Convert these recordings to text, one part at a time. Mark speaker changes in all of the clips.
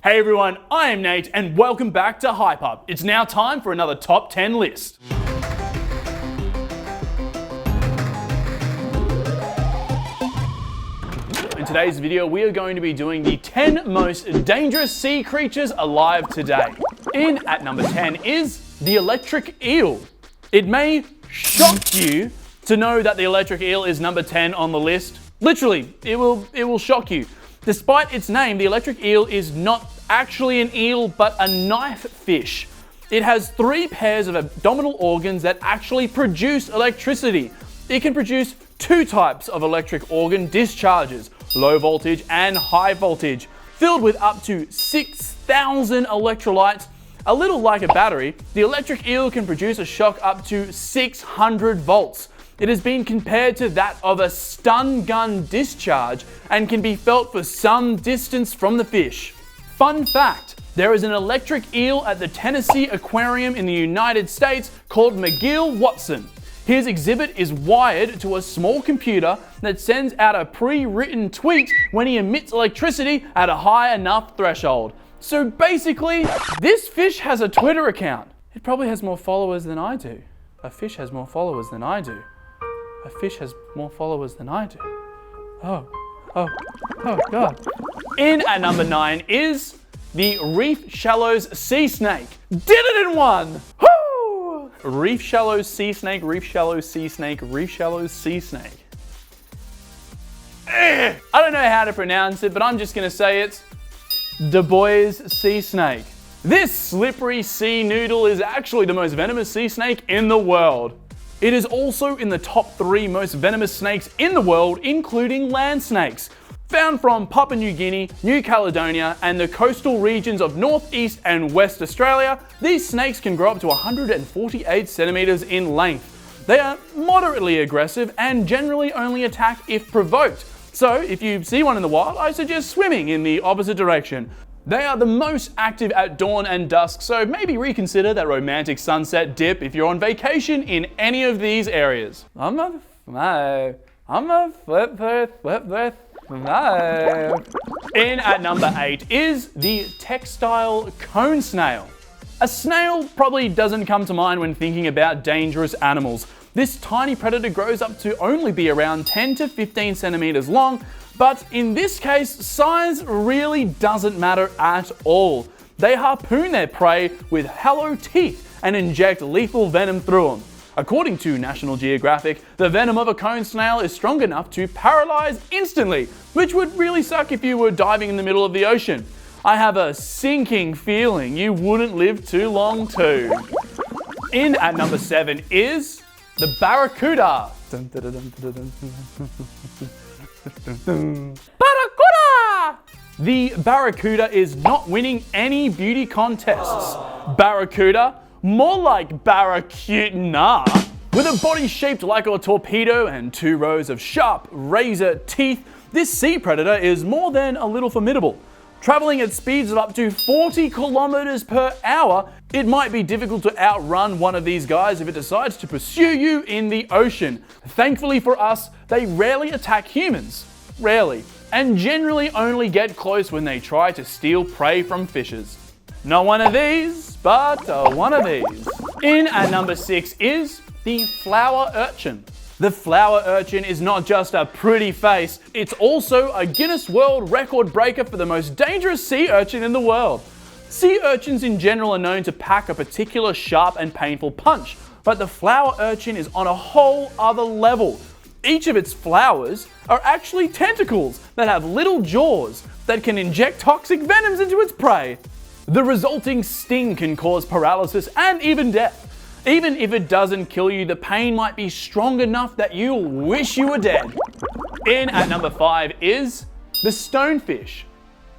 Speaker 1: Hey everyone, I am Nate and welcome back to Hype Up. It's now time for another top 10 list. In today's video, we are going to be doing the 10 most dangerous sea creatures alive today. In at number 10 is the electric eel. It may shock you to know that the electric eel is number 10 on the list. Literally, it will shock you. Despite its name, the electric eel is not actually an eel, but a knife fish. It has 3 pairs of abdominal organs that actually produce electricity. It can produce 2 types of electric organ discharges, low voltage and high voltage, filled with up to 6,000 electrolytes. A little like a battery, the electric eel can produce a shock up to 600 volts. It has been compared to that of a stun gun discharge and can be felt for some distance from the fish. Fun fact, there is an electric eel at the Tennessee Aquarium in the United States called McGill Watson. His exhibit is wired to a small computer that sends out a pre-written tweet when he emits electricity at a high enough threshold. So basically, this fish has a Twitter account. It probably has more followers than I do. A fish has more followers than I do. A fish has more followers than I do. Oh God. In at number 9 is the reef shallows sea snake. Did it in one! Woo! Reef shallows sea snake, reef shallows sea snake, reef shallows sea snake. I don't know how to pronounce it, but I'm just gonna say it's DUBOIS sea snake. This slippery sea noodle is actually the most venomous sea snake in the world. It is also in the top 3 most venomous snakes in the world, including land snakes. Found from Papua New Guinea, New Caledonia, and the coastal regions of Northeast and West Australia, these snakes can grow up to 148 centimeters in length. They are moderately aggressive and generally only attack if provoked. So if you see one in the wild, I suggest swimming in the opposite direction. They are the most active at dawn and dusk, so maybe reconsider that romantic sunset dip if you're on vacation in any of these areas. I'm a flip. In at number 8 is the textile cone snail. A snail probably doesn't come to mind when thinking about dangerous animals. This tiny predator grows up to only be around 10 to 15 centimeters long, but in this case, size really doesn't matter at all. They harpoon their prey with hollow teeth and inject lethal venom through them. According to National Geographic, the venom of a cone snail is strong enough to paralyze instantly, which would really suck if you were diving in the middle of the ocean. I have a sinking feeling you wouldn't live too long too. In at number 7 is the barracuda. Barracuda! The barracuda is not winning any beauty contests. Barracuda, more like barracuda. With a body shaped like a torpedo and 2 rows of sharp razor teeth, this sea predator is more than a little formidable. Traveling at speeds of up to 40 kilometers per hour, it might be difficult to outrun one of these guys if it decides to pursue you in the ocean. Thankfully for us, they rarely attack humans. Rarely. And generally only get close when they try to steal prey from fishes. Not one of these, but one of these. In at number 6 is the flower urchin. The flower urchin is not just a pretty face, it's also a Guinness World Record breaker for the most dangerous sea urchin in the world. Sea urchins in general are known to pack a particular sharp and painful punch, but the flower urchin is on a whole other level. Each of its flowers are actually tentacles that have little jaws that can inject toxic venoms into its prey. The resulting sting can cause paralysis and even death. Even if it doesn't kill you, the pain might be strong enough that you'll wish you were dead. In at number 5 is the stonefish.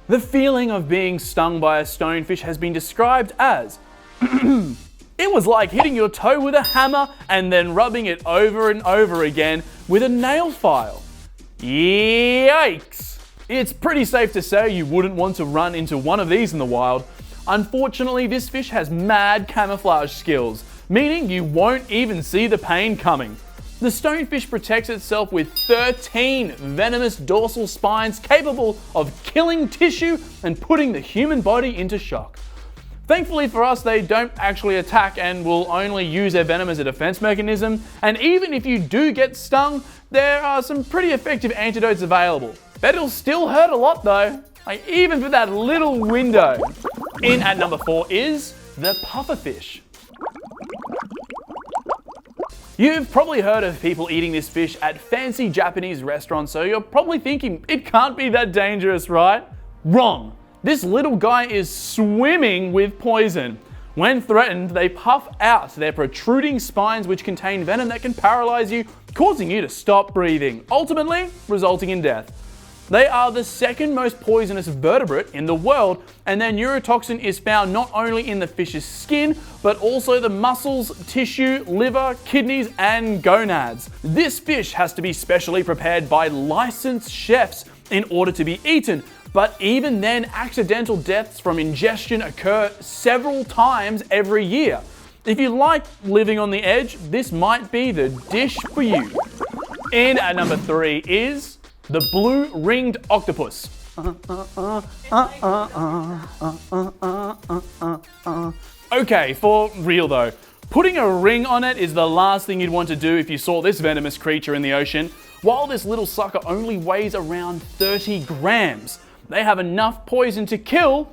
Speaker 1: The feeling of being stung by a stonefish has been described as it was like hitting your toe with a hammer and then rubbing it over and over again with a nail file. Yikes! It's pretty safe to say you wouldn't want to run into one of these in the wild. Unfortunately, this fish has mad camouflage skills, meaning you won't even see the pain coming. The stonefish protects itself with 13 venomous dorsal spines capable of killing tissue and putting the human body into shock. Thankfully for us, they don't actually attack and will only use their venom as a defense mechanism, and even if you do get stung, there are some pretty effective antidotes available. Bet it'll still hurt a lot though, like even for that little window. In at number 4 is the pufferfish. You've probably heard of people eating this fish at fancy Japanese restaurants, so you're probably thinking it can't be that dangerous, right? Wrong. This little guy is swimming with poison. When threatened, they puff out their protruding spines which contain venom that can paralyze you, causing you to stop breathing, ultimately resulting in death. They are the second most poisonous vertebrate in the world, and their neurotoxin is found not only in the fish's skin, but also the muscles, tissue, liver, kidneys, and gonads. This fish has to be specially prepared by licensed chefs in order to be eaten, but even then, accidental deaths from ingestion occur several times every year. If you like living on the edge, this might be the dish for you. In at number 3 is the blue-ringed octopus. Okay, for real though, putting a ring on it is the last thing you'd want to do if you saw this venomous creature in the ocean. While this little sucker only weighs around 30 grams, they have enough poison to kill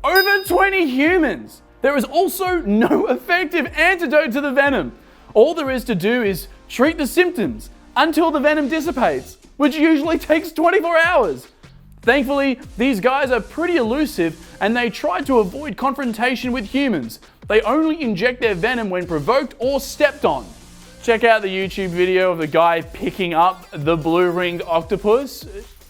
Speaker 1: over 20 humans. There is also no effective antidote to the venom. All there is to do is treat the symptoms until the venom dissipates, which usually takes 24 hours. Thankfully, these guys are pretty elusive and they try to avoid confrontation with humans. They only inject their venom when provoked or stepped on. Check out the YouTube video of the guy picking up the blue-ringed octopus.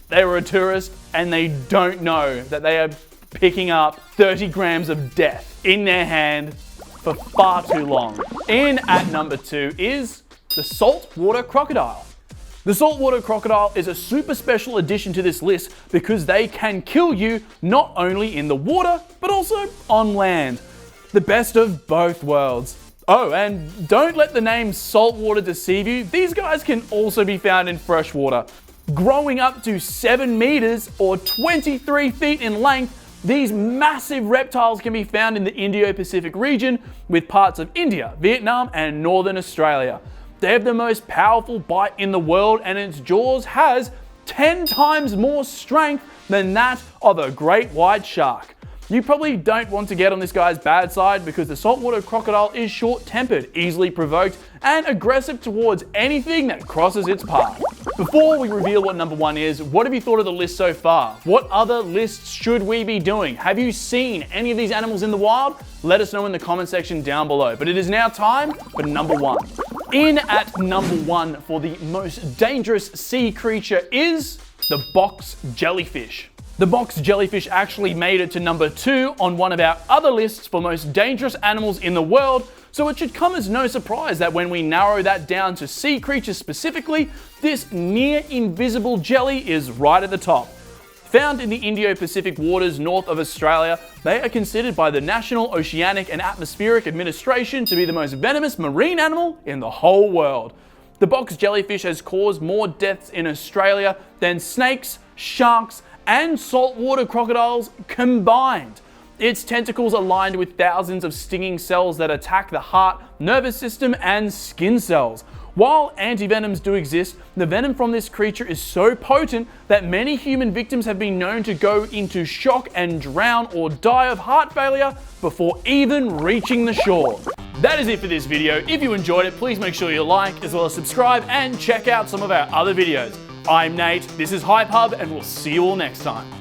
Speaker 1: They were a tourist and they don't know that they are picking up 30 grams of death in their hand for far too long. In at number 2 is the saltwater crocodile. The saltwater crocodile is a super special addition to this list because they can kill you not only in the water, but also on land. The best of both worlds. Oh, and don't let the name saltwater deceive you. These guys can also be found in fresh water. Growing up to 7 meters or 23 feet in length, these massive reptiles can be found in the Indo-Pacific region with parts of India, Vietnam, and Northern Australia. They have the most powerful bite in the world and its jaws has 10 times more strength than that of a great white shark. You probably don't want to get on this guy's bad side because the saltwater crocodile is short-tempered, easily provoked, and aggressive towards anything that crosses its path. Before we reveal what number 1 is, what have you thought of the list so far? What other lists should we be doing? Have you seen any of these animals in the wild? Let us know in the comment section down below. But it is now time for number 1. In at number 1 for the most dangerous sea creature is the box jellyfish. The box jellyfish actually made it to number 2 on one of our other lists for most dangerous animals in the world, so it should come as no surprise that when we narrow that down to sea creatures specifically, this near invisible jelly is right at the top. Found in the Indo-Pacific waters north of Australia, they are considered by the National Oceanic and Atmospheric Administration to be the most venomous marine animal in the whole world. The box jellyfish has caused more deaths in Australia than snakes, sharks, and saltwater crocodiles combined. Its tentacles are lined with thousands of stinging cells that attack the heart, nervous system, and skin cells. While antivenoms do exist, the venom from this creature is so potent that many human victims have been known to go into shock and drown or die of heart failure before even reaching the shore. That is it for this video. If you enjoyed it, please make sure you like, as well as subscribe and check out some of our other videos. I'm Nate, this is Hype Hub, and we'll see you all next time.